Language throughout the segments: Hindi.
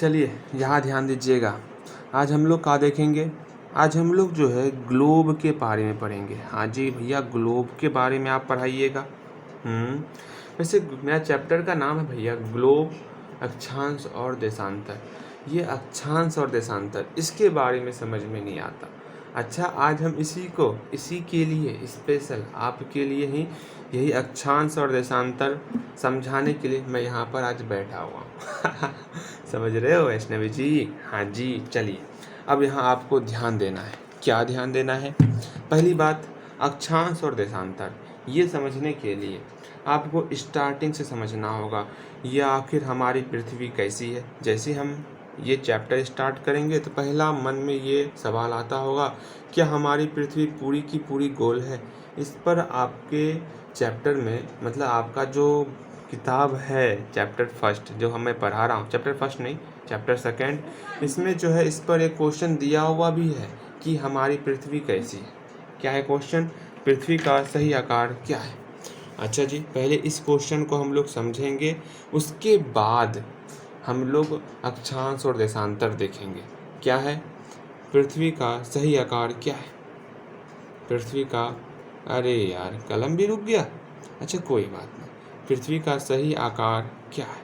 चलिए यहाँ ध्यान दीजिएगा। आज हम लोग क्या देखेंगे? आज हम लोग जो है ग्लोब के बारे में पढ़ेंगे। हाँ जी भैया, ग्लोब के बारे में आप पढ़ाइएगा। वैसे मेरा चैप्टर का नाम है भैया ग्लोब, अक्षांश और देशांतर। ये अक्षांश और देशांतर इसके बारे में समझ में नहीं आता। अच्छा, आज हम इसी के लिए स्पेशल आपके लिए ही यही अक्षांश और देशांतर समझाने के लिए मैं यहाँ पर आज बैठा हुआ हूँ। समझ रहे हो वैष्णवी जी? हाँ जी। चलिए अब यहाँ आपको ध्यान देना है। क्या ध्यान देना है? पहली बात, अक्षांश और देशांतर ये समझने के लिए आपको स्टार्टिंग से समझना होगा ये आखिर हमारी पृथ्वी कैसी है। जैसे हम ये चैप्टर स्टार्ट करेंगे तो पहला मन में ये सवाल आता होगा, क्या हमारी पृथ्वी पूरी की पूरी गोल है? इस पर आपके चैप्टर में मतलब आपका जो किताब है चैप्टर फर्स्ट जो हमें पढ़ा रहा हूँ, चैप्टर फर्स्ट नहीं चैप्टर सेकंड, इसमें जो है इस पर एक क्वेश्चन दिया हुआ भी है कि हमारी पृथ्वी कैसी है। क्या है क्वेश्चन? पृथ्वी का सही आकार क्या है? अच्छा जी, पहले इस क्वेश्चन को हम लोग समझेंगे, उसके बाद हम लोग अक्षांश और देशांतर देखेंगे। क्या है? पृथ्वी का सही आकार क्या है? पृथ्वी का, अरे यार कलम भी रुक गया। अच्छा कोई बात नहीं, पृथ्वी का सही आकार क्या है?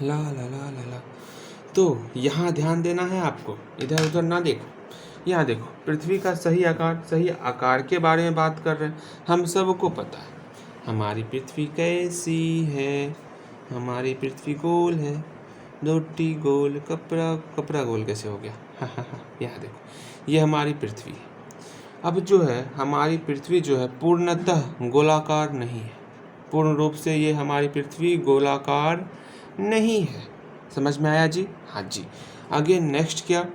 ला ला ला ला ला। तो यहाँ ध्यान देना है आपको, इधर उधर ना देखो। यहाँ देखो, पृथ्वी का सही आकार के बारे में बात कर रहे हैं। हम सबको पता है हमारी पृथ्वी कैसी है। हमारी पृथ्वी गोल है, रोटी गोल, कपड़ा गोल कैसे हो गया? यहाँ देखो, ये हमारी पृथ्वी है। अब जो है हमारी पृथ्वी जो है पूर्णतः गोलाकार नहीं है। पूर्ण रूप से ये हमारी पृथ्वी गोलाकार नहीं है। समझ में आया जी? हाँ जी। आगे नेक्स्ट क्या?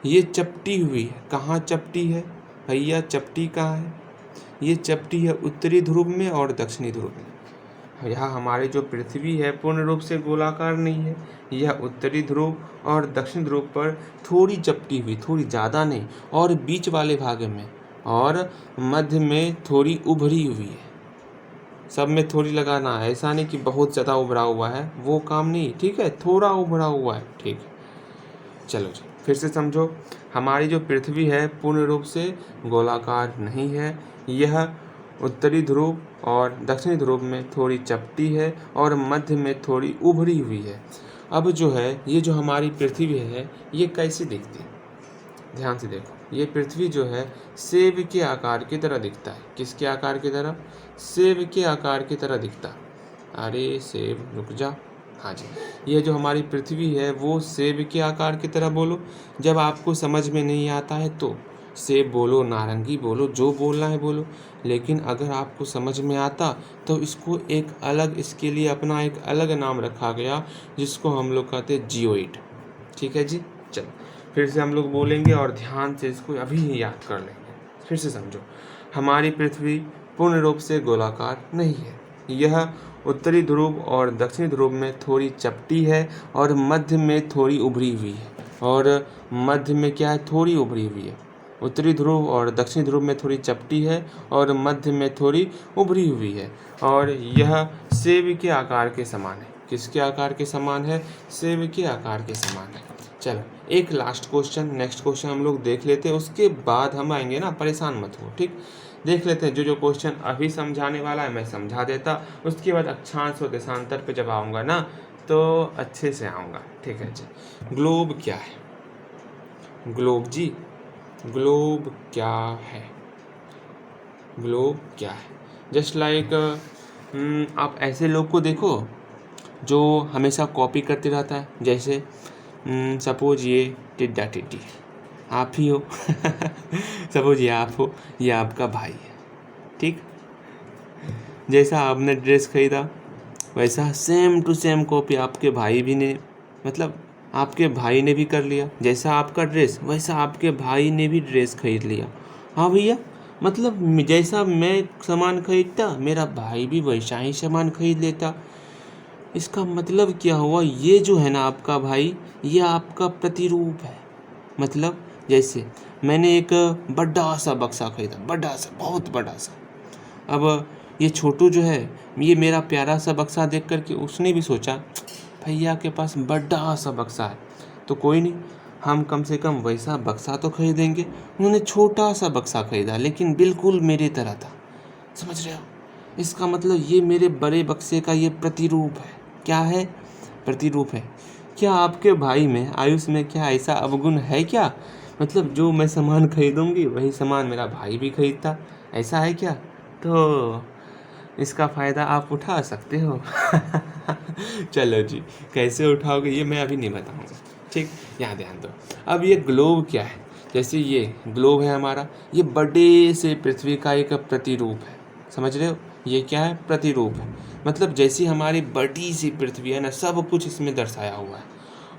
ये चपटी हुई है। कहाँ चपटी है भैया? चपटी कहाँ है? ये चपटी है उत्तरी ध्रुव में और दक्षिणी ध्रुव में। यह हमारी जो पृथ्वी है पूर्ण रूप से गोलाकार नहीं है। यह उत्तरी ध्रुव और दक्षिण ध्रुव पर थोड़ी चपटी हुई, थोड़ी ज़्यादा नहीं, और बीच वाले भाग में और मध्य में थोड़ी उभरी हुई है। सब में थोड़ी लगाना है, ऐसा नहीं कि बहुत ज़्यादा उभरा हुआ है, वो काम नहीं, ठीक है? थोड़ा उभरा हुआ है, ठीक है। चलो जी फिर से समझो, हमारी जो पृथ्वी है पूर्ण रूप से गोलाकार नहीं है। यह उत्तरी ध्रुव और दक्षिणी ध्रुव में थोड़ी चपटी है और मध्य में थोड़ी उभरी हुई है। अब जो है ये जो हमारी पृथ्वी है ये कैसी दिखती है? ध्यान से देखो, ये पृथ्वी जो है सेब के आकार की तरह दिखता है। किसके आकार की तरह? सेब के आकार की तरह दिखता। अरे सेब, रुक जा। हाँ जी, ये जो हमारी पृथ्वी है वो सेब के आकार की तरह बोलो। जब आपको समझ में नहीं आता है तो सेब बोलो, नारंगी बोलो, जो बोलना है बोलो। लेकिन अगर आपको समझ में आता तो इसको एक अलग, इसके लिए अपना एक अलग नाम रखा गया जिसको हम लोग कहते हैं जियोइड। ठीक है जी? चलो फिर से हम लोग बोलेंगे और ध्यान से इसको अभी ही याद कर लेंगे। फिर से समझो, हमारी पृथ्वी पूर्ण रूप से गोलाकार नहीं है। यह उत्तरी ध्रुव और दक्षिणी ध्रुव में थोड़ी चपटी है और मध्य में थोड़ी उभरी हुई है। और मध्य में क्या है? थोड़ी उभरी हुई है। उत्तरी ध्रुव और दक्षिणी ध्रुव में थोड़ी चपटी है और मध्य में थोड़ी उभरी हुई है। और यह सेब के आकार के समान है। किसके आकार के समान है? सेब के आकार के समान है। चलो एक लास्ट क्वेश्चन, नेक्स्ट क्वेश्चन हम लोग देख लेते हैं, उसके बाद हम आएंगे ना, परेशान मत हो, ठीक? देख लेते हैं जो क्वेश्चन अभी समझाने वाला है मैं समझा देता, उसके बाद अक्षांश और देशांतर पे जब आऊँगा ना तो अच्छे से आऊँगा, ठीक है जी? ग्लोब क्या है? ग्लोब जी, ग्लोब क्या है? ग्लोब क्या है? जस्ट लाइक आप ऐसे लोग को देखो जो हमेशा कॉपी करते रहता है। जैसे सपोज ये टिड्डा टिड्डी आप ही हो। सपोज ये आप हो, ये आपका भाई है, ठीक? जैसा आपने ड्रेस खरीदा वैसा सेम टू सेम कॉपी आपके भाई भी ने, मतलब आपके भाई ने भी कर लिया। जैसा आपका ड्रेस वैसा आपके भाई ने भी ड्रेस खरीद लिया। हाँ भैया, मतलब जैसा मैं सामान खरीदता मेरा भाई भी वैसा ही सामान खरीद लेता। इसका मतलब क्या हुआ? ये जो है ना आपका भाई, ये आपका प्रतिरूप है। मतलब जैसे मैंने एक बड़ा सा बक्सा खरीदा, बड़ा सा, बहुत बड़ा सा। अब ये छोटू जो है, ये मेरा प्यारा सा बक्सा देख करके उसने भी सोचा भैया के पास बड़ा सा बक्सा है, तो कोई नहीं, हम कम से कम वैसा बक्सा तो खरीदेंगे। उन्होंने छोटा सा बक्सा खरीदा, लेकिन बिल्कुल मेरी तरह था। समझ रहे हो? इसका मतलब ये मेरे बड़े बक्से का ये प्रतिरूप है। क्या है? प्रतिरूप है। क्या आपके भाई में, आयुष में क्या ऐसा अवगुण है क्या? मतलब जो मैं सामान खरीदूंगी वही सामान मेरा भाई भी खरीदता, ऐसा है क्या? तो इसका फ़ायदा आप उठा सकते हो। चलो जी, कैसे उठाओगे ये मैं अभी नहीं बताऊंगा, ठीक? यहाँ ध्यान दो। अब ये ग्लोब क्या है? जैसे ये ग्लोब है हमारा, ये बड़े से पृथ्वी का एक प्रतिरूप है। समझ रहे हो? ये क्या है? प्रतिरूप है। मतलब जैसी हमारी बड़ी सी पृथ्वी है ना, सब कुछ इसमें दर्शाया हुआ है।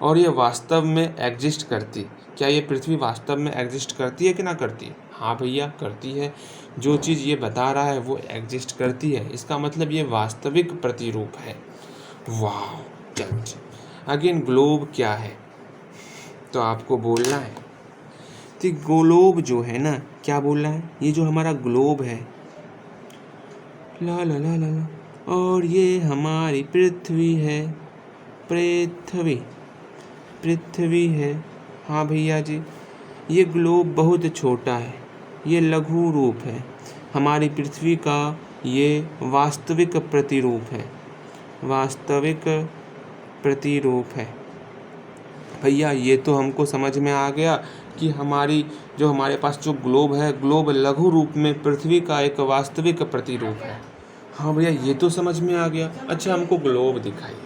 और ये वास्तव में एग्जिस्ट करती। क्या ये पृथ्वी वास्तव में एग्जिस्ट करती है कि ना करती है? हाँ भैया, करती है। जो चीज़ ये बता रहा है वो एग्जिस्ट करती है, इसका मतलब ये वास्तविक प्रतिरूप है। वाह! चलो जी, अगेन ग्लोब क्या है तो आपको बोलना है। तो ग्लोब जो है ना, क्या बोलना है? ये जो हमारा ग्लोब है, ला ला ला ला ला, और ये हमारी पृथ्वी है। पृथ्वी, पृथ्वी है। हाँ भैया जी, ये ग्लोब बहुत छोटा है, ये लघु रूप है। हमारी पृथ्वी का ये वास्तविक प्रतिरूप है। वास्तविक प्रतिरूप है। भैया ये तो हमको समझ में आ गया कि हमारे पास जो ग्लोब है, ग्लोब लघु रूप में पृथ्वी का एक वास्तविक प्रतिरूप है। हाँ भैया ये तो समझ में आ गया। अच्छा हमको ग्लोब दिखाइए।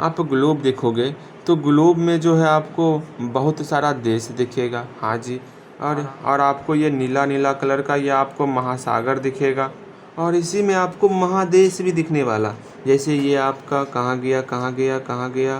आप ग्लोब देखोगे तो ग्लोब में जो है आपको बहुत सारा देश दिखेगा। हाँ जी, और आपको ये नीला नीला कलर का ये आपको महासागर दिखेगा, और इसी में आपको महादेश भी दिखने वाला। जैसे ये आपका कहाँ गया कहाँ गया कहाँ गया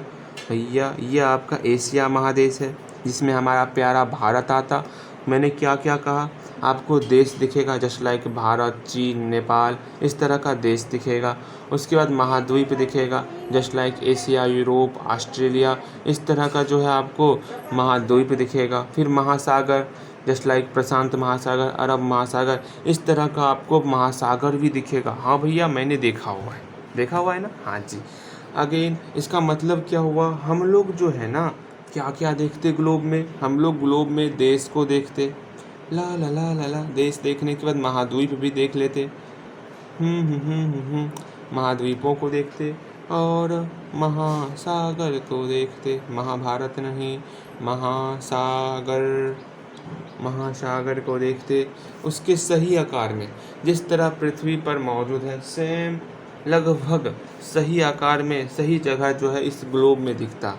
भैया, ये आपका एशिया महादेश है, जिसमें हमारा प्यारा भारत आता। मैंने क्या क्या कहा? आपको देश दिखेगा, जस्ट लाइक भारत, चीन, नेपाल, इस तरह का देश दिखेगा। उसके बाद महाद्वीप दिखेगा, just like Asia, Europe, Australia, इस तरह का जो है आपको महाद्वीप दिखेगा। फिर महासागर, जस्ट लाइक प्रशांत महासागर, अरब महासागर, इस तरह का आपको महासागर भी दिखेगा। हाँ भैया मैंने देखा हुआ है ना? हाँ जी। अगेन इसका मतलब क्या हुआ? हम लोग जो है ना, क्या क्या देखते ग्लोब में? हम लोग ग्लोब में देश को देखते, ला ला ला ला ला, देश देखने के बाद महाद्वीप भी देख लेते, महाद्वीपों को देखते, और महासागर को देखते। महाभारत नहीं, महासागर को देखते, उसके सही आकार में, जिस तरह पृथ्वी पर मौजूद है, सेम लगभग सही आकार में, सही जगह जो है इस ग्लोब में दिखता।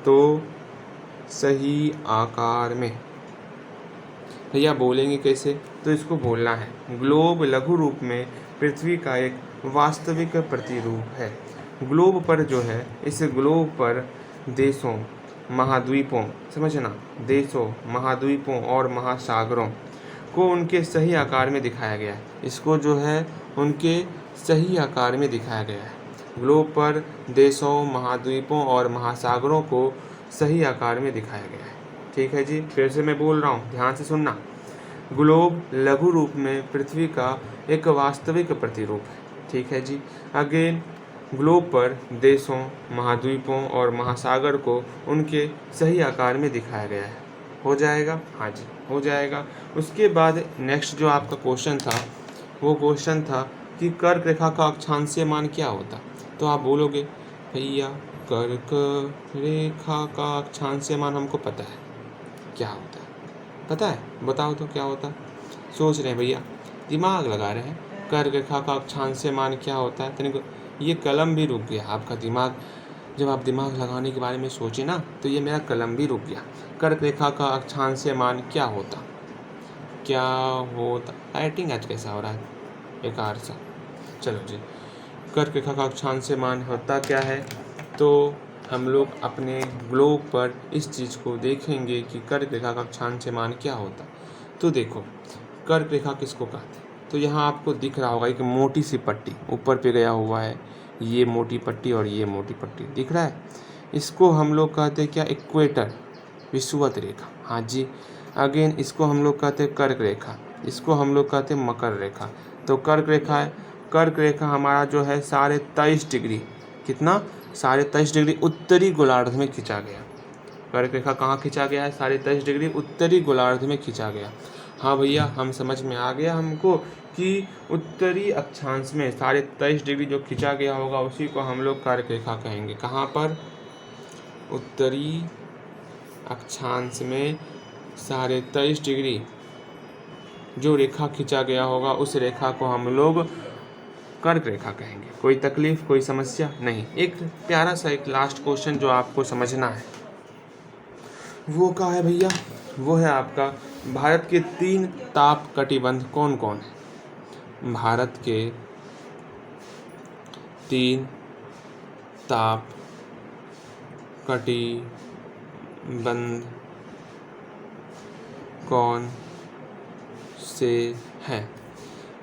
तो सही आकार में भैया बोलेंगे कैसे? तो इसको बोलना है, ग्लोब लघु रूप में पृथ्वी का एक वास्तविक प्रतिरूप है। ग्लोब पर जो है, इस ग्लोब पर देशों, महाद्वीपों, समझना, देशों, महाद्वीपों और महासागरों को उनके सही आकार में दिखाया गया है। इसको जो है उनके सही आकार में दिखाया गया है। ग्लोब पर देशों, महाद्वीपों और महासागरों को सही आकार में दिखाया गया है। ठीक है जी, फिर से मैं बोल रहा हूँ, ध्यान से सुनना। ग्लोब लघु रूप में पृथ्वी का एक वास्तविक प्रतिरूप है। ठीक है जी। अगेन ग्लोब पर देशों, महाद्वीपों और महासागर को उनके सही आकार में दिखाया गया है। हो जाएगा? हाँ जी, हो जाएगा। उसके बाद नेक्स्ट जो आपका क्वेश्चन था, वो क्वेश्चन था कि कर्क रेखा का अक्षांशीय मान क्या होता? तो आप बोलोगे भैया कर्क रेखा का अक्षांशीय मान हमको पता है क्या होता है। पता है? बताओ तो क्या होता? सोच रहे हैं भैया, दिमाग लगा रहे हैं। कर्क रेखा का अक्षांशीय मान क्या होता है? तनिक ये कलम भी रुक गया आपका दिमाग। जब आप दिमाग लगाने के बारे में सोचे ना, तो ये मेरा कलम भी रुक गया। कर्क रेखा का अक्षांशीय मान क्या होता? क्या होता? राइटिंग आज कैसा हो रहा है? बेकार सा। चलो जी, कर्क रेखा का अक्षांशीय मान होता क्या है? तो हम लोग अपने ग्लोब पर इस चीज़ को देखेंगे कि कर्क रेखा का अक्षांशीय मान क्या होता। तो देखो, कर्क रेखा किसको कहते हैं? तो यहाँ आपको दिख रहा होगा एक मोटी सी पट्टी ऊपर पे गया हुआ है, ये मोटी पट्टी और ये मोटी पट्टी दिख रहा है। इसको हम लोग कहते हैं क्या? इक्वेटर, विषुवत रेखा। हाँ जी। अगेन इसको हम लोग कहते हैं कर्क रेखा, इसको हम लोग कहते हैं मकर रेखा। तो कर्क रेखा है, कर्क रेखा हमारा जो है 23.5 डिग्री, कितना? साढ़े 23 डिग्री उत्तरी गोलार्ध में खींचा गया। कर्क रेखा कहाँ खींचा गया है? साढ़े 23 डिग्री उत्तरी गोलार्ध में खींचा गया। हाँ भैया, हम समझ में आ गया हमको कि उत्तरी अक्षांश में साढ़े 23 डिग्री जो खींचा गया होगा उसी को हम लोग कर्क रेखा कहेंगे। कहाँ पर? उत्तरी अक्षांश में साढ़े 23 डिग्री जो रेखा खींचा गया होगा उस रेखा को हम लोग कर्क रेखा कहेंगे। कोई तकलीफ, कोई समस्या नहीं। एक प्यारा सा एक लास्ट क्वेश्चन जो आपको समझना है वो क्या है भैया? वो है आपका, भारत के 3 ताप कटिबंध कौन कौन है? भारत के 3 ताप कटिबंध कौन से हैं?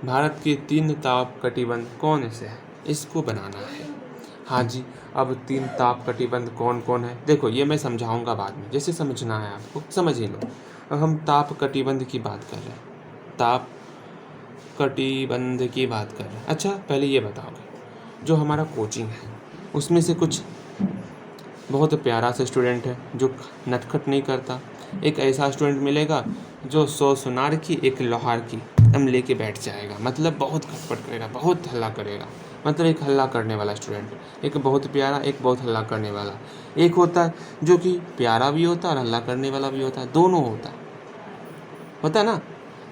भारत के 3 ताप कटिबंध कौन से हैं? इसको बनाना है। हाँ जी, अब 3 ताप कटिबंध कौन कौन है? देखो, ये मैं समझाऊंगा बाद में, जैसे समझना है आपको समझ ही लो। अब हम ताप कटिबंध की बात कर रहे हैं, ताप कटिबंध की बात कर रहे हैं। अच्छा, पहले ये बताओगे, जो हमारा कोचिंग है उसमें से कुछ बहुत प्यारा सा स्टूडेंट है जो नटखट नहीं करता। एक ऐसा स्टूडेंट मिलेगा जो 100 सुनार की एक लोहार की दम लेके बैठ जाएगा, मतलब बहुत खटपट करेगा, बहुत हल्ला करेगा, मतलब एक हल्ला करने वाला स्टूडेंट, एक बहुत प्यारा, एक बहुत हल्ला करने वाला। एक होता है जो कि प्यारा भी होता है और हल्ला करने वाला भी होता है, दोनों होता है ना।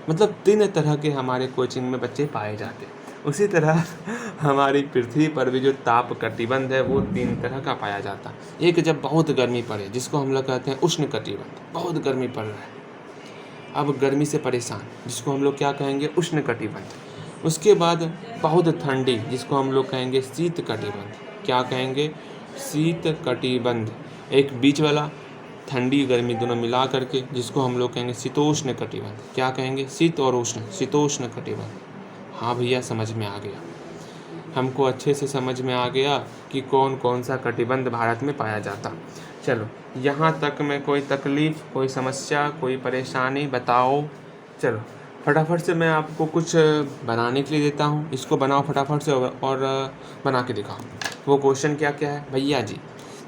मतलब 3 तरह के हमारे कोचिंग में बच्चे पाए जाते हैं। उसी तरह हमारी पृथ्वी पर भी जो ताप कटिबंध है वो 3 तरह का पाया जाता है। एक, जब बहुत गर्मी पड़े, जिसको हम लोग कहते हैं उष्ण कटिबंध, बहुत गर्मी पड़ रहा है, अब गर्मी से परेशान, जिसको हम लोग क्या कहेंगे? उष्ण कटिबंध। उसके बाद बहुत ठंडी, जिसको हम लोग कहेंगे शीत कटिबंध। क्या कहेंगे? शीत कटिबंध। एक बीच वाला, ठंडी गर्मी दोनों मिला करके, जिसको हम लोग कहेंगे शीतोष्ण कटिबंध। क्या कहेंगे? शीत और उष्ण, शीतोष्ण कटिबंध। हाँ भैया, समझ में आ गया, हमको अच्छे से समझ में आ गया कि कौन कौन सा कटिबंध भारत में पाया जाता। चलो, यहाँ तक में कोई तकलीफ़, कोई समस्या, कोई परेशानी बताओ। चलो फटाफट से मैं आपको कुछ बनाने के लिए देता हूँ, इसको बनाओ फटाफट से और बना के दिखाओ। वो क्वेश्चन क्या क्या है भैया जी?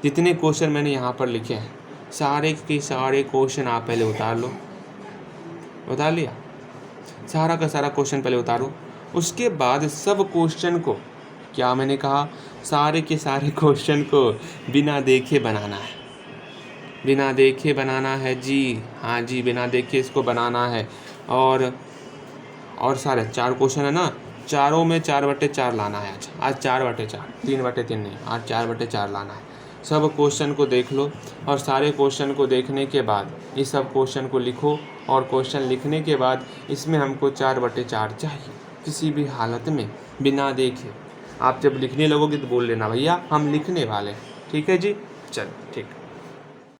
जितने क्वेश्चन मैंने यहाँ पर लिखे हैं सारे के सारे क्वेश्चन आप पहले उतार लो। उतार लिया? सारा का सारा क्वेश्चन पहले उतारो। उसके बाद सब क्वेश्चन को, क्या मैंने कहा? सारे के सारे क्वेश्चन को बिना देखे बनाना है। बिना देखे बनाना है जी, हाँ जी, बिना देखे इसको बनाना है। और सारे 4 क्वेश्चन है ना, चारों में 4/4 लाना है। आज 4/4, 3/3 नहीं, आज 4/4 लाना है। सब क्वेश्चन को देख लो और सारे क्वेश्चन को देखने के बाद इस सब क्वेश्चन को लिखो, और क्वेश्चन लिखने के बाद इसमें हमको 4/4 चाहिए, किसी भी हालत में बिना देखे। आप जब लिखने लगोगे तो बोल लेना भैया हम लिखने वाले हैं, ठीक है जी? चलो ठीक।